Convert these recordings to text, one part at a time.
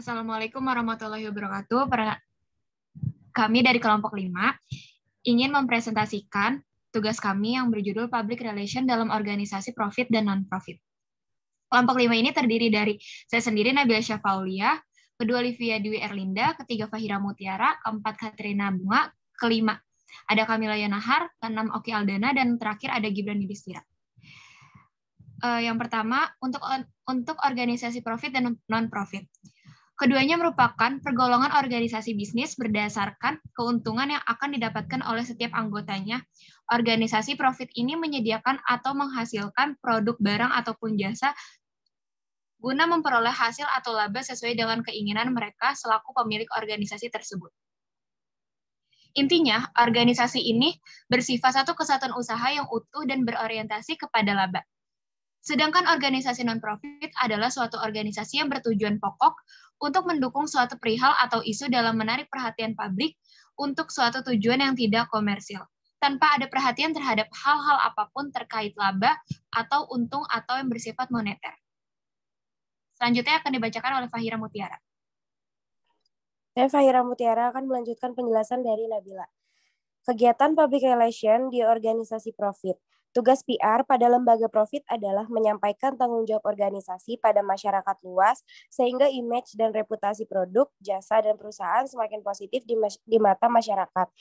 Assalamualaikum warahmatullahi wabarakatuh. Kami dari kelompok 5 ingin mempresentasikan tugas kami yang berjudul Public Relation dalam organisasi profit dan non-profit. Kelompok 5 ini terdiri dari saya sendiri, Nabila Syafaulia, kedua Livia Dwi Erlinda, ketiga Fahira Mutiara, keempat Katrina Bunga, kelima ada Kamila Yanahar, keenam Oki Aldana, dan terakhir ada Gibran Yudhistira. Yang pertama, untuk organisasi profit dan non-profit. Keduanya merupakan pergolongan organisasi bisnis berdasarkan keuntungan yang akan didapatkan oleh setiap anggotanya. Organisasi profit ini menyediakan atau menghasilkan produk, barang, ataupun jasa guna memperoleh hasil atau laba sesuai dengan keinginan mereka selaku pemilik organisasi tersebut. Intinya, organisasi ini bersifat satu kesatuan usaha yang utuh dan berorientasi kepada laba. Sedangkan organisasi non-profit adalah suatu organisasi yang bertujuan pokok untuk mendukung suatu perihal atau isu dalam menarik perhatian publik untuk suatu tujuan yang tidak komersil, tanpa ada perhatian terhadap hal-hal apapun terkait laba atau untung atau yang bersifat moneter. Selanjutnya akan dibacakan oleh Fahira Mutiara. Saya Fahira Mutiara akan melanjutkan penjelasan dari Nabila. Kegiatan public relation di organisasi profit. Tugas PR pada lembaga profit adalah menyampaikan tanggung jawab organisasi pada masyarakat luas sehingga image dan reputasi produk, jasa, dan perusahaan semakin positif di mata masyarakat.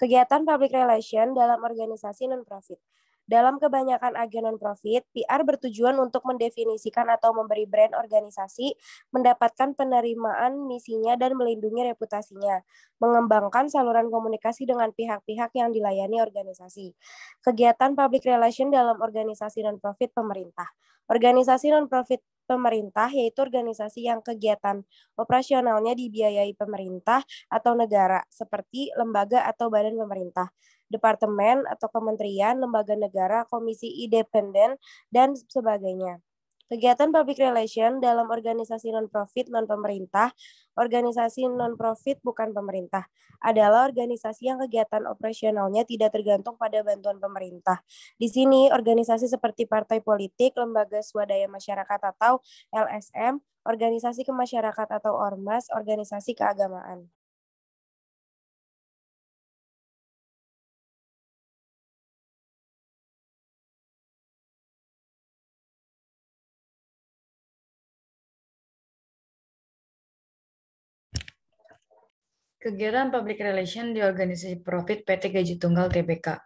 Kegiatan public relation dalam organisasi non-profit. Dalam kebanyakan agen non-profit, PR bertujuan untuk mendefinisikan atau memberi brand organisasi, mendapatkan penerimaan misinya dan melindungi reputasinya, mengembangkan saluran komunikasi dengan pihak-pihak yang dilayani organisasi. Kegiatan public relation dalam organisasi non-profit pemerintah. Organisasi non-profit pemerintah yaitu organisasi yang kegiatan operasionalnya dibiayai pemerintah atau negara, seperti lembaga atau badan pemerintah, departemen atau kementerian, lembaga negara, komisi independen, dan sebagainya. Kegiatan public relation dalam organisasi non-profit non-pemerintah, organisasi non-profit bukan pemerintah, adalah organisasi yang kegiatan operasionalnya tidak tergantung pada bantuan pemerintah. Di sini, organisasi seperti partai politik, lembaga swadaya masyarakat atau LSM, organisasi kemasyarakatan atau ormas, organisasi keagamaan. Kegiatan Public Relation di organisasi profit PT Gaji Tunggal Tbk.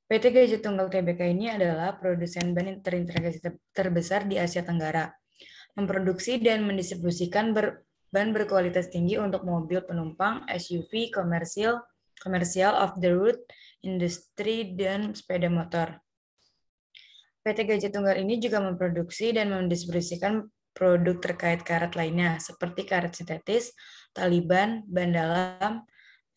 PT Gaji Tunggal Tbk ini adalah produsen ban terintegrasi terbesar di Asia Tenggara. Memproduksi dan mendistribusikan ban berkualitas tinggi untuk mobil penumpang, SUV, komersial off the road, industri, dan sepeda motor. PT Gaji Tunggal ini juga memproduksi dan mendistribusikan produk terkait karet lainnya, seperti karet sintetis, tali ban, ban dalam,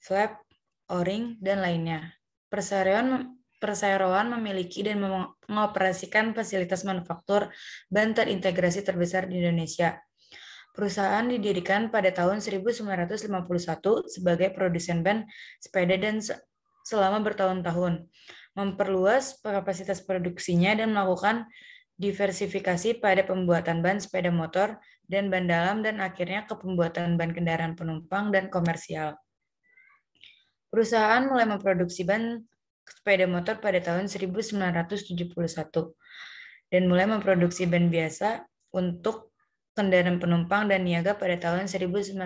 flap, o-ring, dan lainnya. Perseroan memiliki dan mengoperasikan fasilitas manufaktur ban terintegrasi terbesar di Indonesia. Perusahaan didirikan pada tahun 1951 sebagai produsen ban sepeda dan selama bertahun-tahun memperluas kapasitas produksinya dan melakukan diversifikasi pada pembuatan ban sepeda motor dan ban dalam dan akhirnya ke pembuatan ban kendaraan penumpang dan komersial. Perusahaan mulai memproduksi ban sepeda motor pada tahun 1971 dan mulai memproduksi ban biasa untuk kendaraan penumpang dan niaga pada tahun 1981.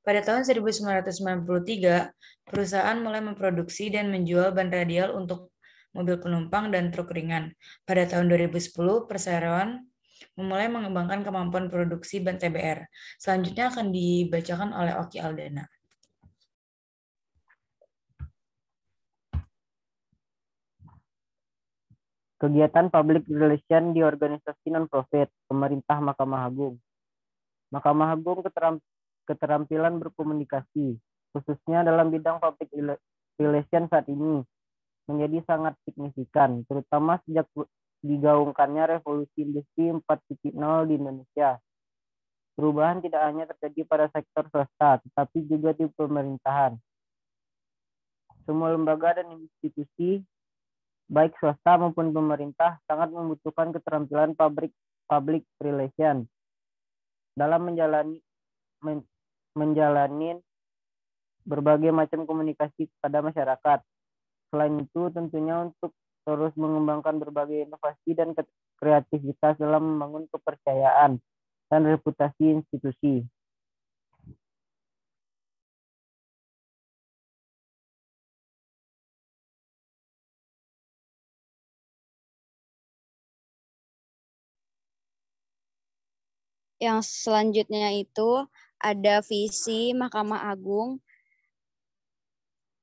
Pada tahun 1993, perusahaan mulai memproduksi dan menjual ban radial untuk mobil penumpang dan truk ringan. Pada tahun 2010, perseroan memulai mengembangkan kemampuan produksi ban TBR. Selanjutnya akan dibacakan oleh Oki Aldana. Kegiatan public relation di organisasi non-profit, pemerintah Mahkamah Agung. Mahkamah Agung keterampilan berkomunikasi, khususnya dalam bidang public relation saat ini, menjadi sangat signifikan, terutama sejak digaungkannya revolusi industri 4.0 di Indonesia. Perubahan tidak hanya terjadi pada sektor swasta, tetapi juga di pemerintahan. Semua lembaga dan institusi, baik swasta maupun pemerintah, sangat membutuhkan keterampilan public relation. dalam menjalani berbagai macam komunikasi pada masyarakat. Selain itu, tentunya untuk terus mengembangkan berbagai inovasi dan kreativitas dalam membangun kepercayaan dan reputasi institusi. Yang selanjutnya itu ada visi Mahkamah Agung.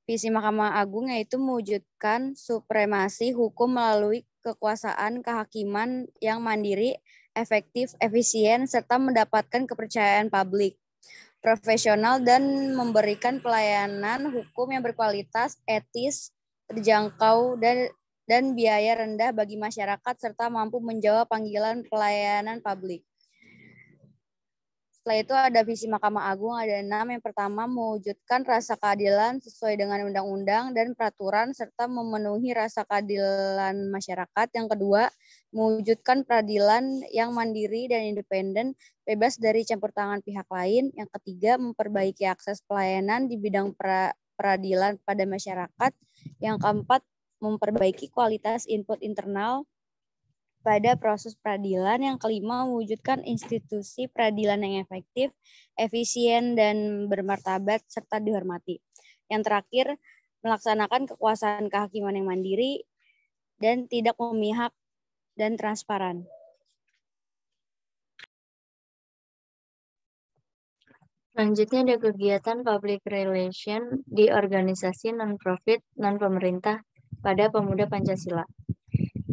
Visi Mahkamah Agung yaitu mewujudkan supremasi hukum melalui kekuasaan kehakiman yang mandiri, efektif, efisien, serta mendapatkan kepercayaan publik, profesional, dan memberikan pelayanan hukum yang berkualitas, etis, terjangkau, dan biaya rendah bagi masyarakat, serta mampu menjawab panggilan pelayanan publik. Setelah itu ada visi Mahkamah Agung, ada 6. Yang pertama, mewujudkan rasa keadilan sesuai dengan undang-undang dan peraturan serta memenuhi rasa keadilan masyarakat. Yang kedua, mewujudkan peradilan yang mandiri dan independen, bebas dari campur tangan pihak lain. Yang ketiga, memperbaiki akses pelayanan di bidang peradilan pada masyarakat. Yang keempat, memperbaiki kualitas input internal pada proses peradilan. Yang kelima, mewujudkan institusi peradilan yang efektif, efisien, dan bermartabat, serta dihormati. Yang terakhir, melaksanakan kekuasaan kehakiman yang mandiri dan tidak memihak dan transparan. Selanjutnya ada kegiatan public relation di organisasi non-profit, non-pemerintah pada Pemuda Pancasila.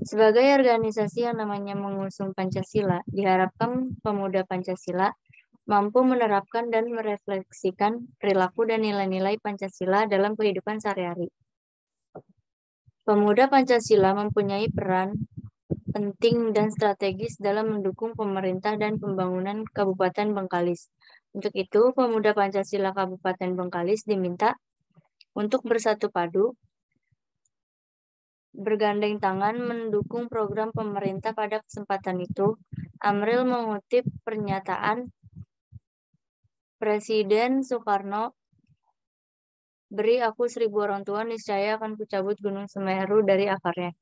Sebagai organisasi yang namanya mengusung Pancasila, diharapkan pemuda Pancasila mampu menerapkan dan merefleksikan perilaku dan nilai-nilai Pancasila dalam kehidupan sehari-hari. Pemuda Pancasila mempunyai peran penting dan strategis dalam mendukung pemerintah dan pembangunan Kabupaten Bengkalis. Untuk itu, Pemuda Pancasila Kabupaten Bengkalis diminta untuk bersatu padu, bergandeng tangan mendukung program pemerintah. Pada kesempatan itu, Amril mengutip pernyataan Presiden Soekarno, "Beri aku 1000 orang tua, niscaya akan kucabut Gunung Semeru dari akarnya.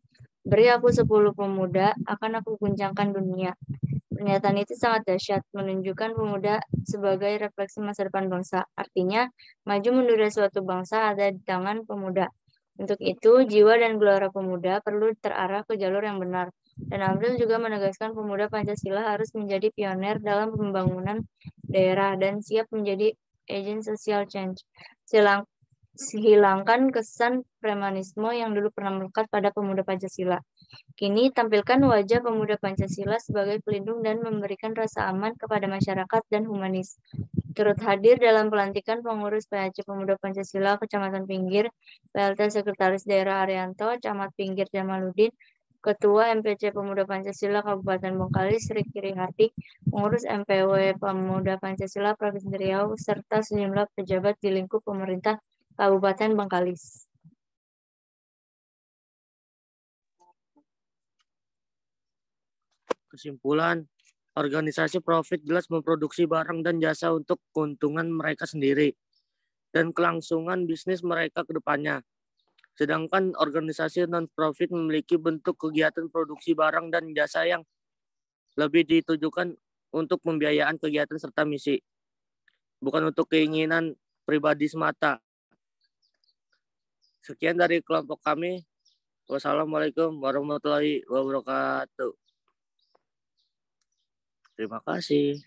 Beri aku 10 pemuda, akan aku guncangkan dunia." Pernyataan itu sangat dahsyat, menunjukkan pemuda sebagai refleksi masa depan bangsa. Artinya, maju mundurnya suatu bangsa ada di tangan pemuda. Untuk itu, jiwa dan gelora pemuda perlu terarah ke jalur yang benar. Dan Amril juga menegaskan pemuda Pancasila harus menjadi pioner dalam pembangunan daerah dan siap menjadi agen social change. Hilangkan kesan premanisme yang dulu pernah melekat pada pemuda Pancasila. Kini tampilkan wajah pemuda Pancasila sebagai pelindung dan memberikan rasa aman kepada masyarakat dan humanis. Turut hadir dalam pelantikan pengurus PHC Pemuda Pancasila Kecamatan Pinggir, PLT Sekretaris Daerah Arianto, Camat Pinggir Jamaluddin, Ketua MPC Pemuda Pancasila Kabupaten Bengkalis Riki Rihardi, pengurus MPW Pemuda Pancasila Provinsi Riau, serta sejumlah pejabat di lingkup pemerintah Kabupaten Bengkalis. Kesimpulan, organisasi profit jelas memproduksi barang dan jasa untuk keuntungan mereka sendiri dan kelangsungan bisnis mereka ke depannya. Sedangkan organisasi non-profit memiliki bentuk kegiatan produksi barang dan jasa yang lebih ditujukan untuk pembiayaan kegiatan serta misi, bukan untuk keinginan pribadi semata. Sekian dari kelompok kami. Wassalamualaikum warahmatullahi wabarakatuh. Terima kasih.